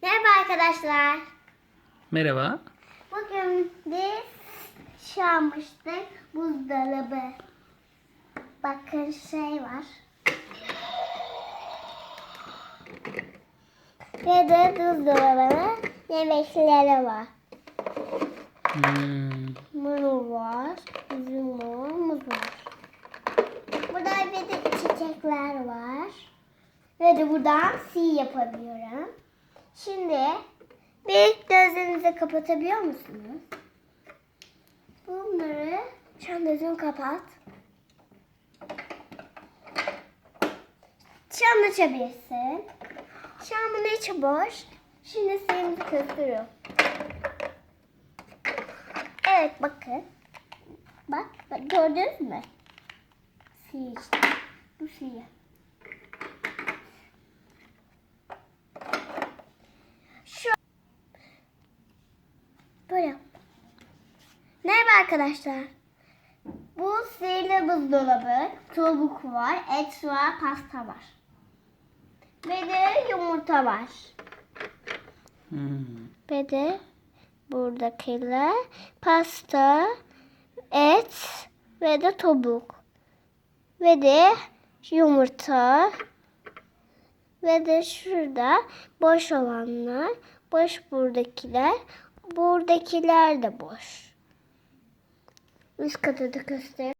Merhaba arkadaşlar. Merhaba. Bugün biz şey almıştık. Buzdolabı. Bakın şey var. Ve de buzdolabının yemekleri var. Muz var. Üzüm var. Muz var. Burada bir de çiçekler var. Ve de buradan si yapabiliyorum. Şimdi bir gözlerinizi kapatabiliyor musunuz? Bunları şu an gözünü kapat. Şu an açabilirsin. Şu an bunun içi boş. Şimdi suyumuzu köpürüyor. Evet bakın. Bak gördünüz mü? Suyu işte. Bu suyu. Şu böyle. Merhaba arkadaşlar. Bu sihirli buzdolabı. Tavuk var, et var, pasta var. Ve de yumurta var. Ve de buradakiler pasta, et ve de tavuk. Ve de yumurta. Ve de şurada boş olanlar. Boş buradakiler. Buradakiler de boş. Üst katı da göster.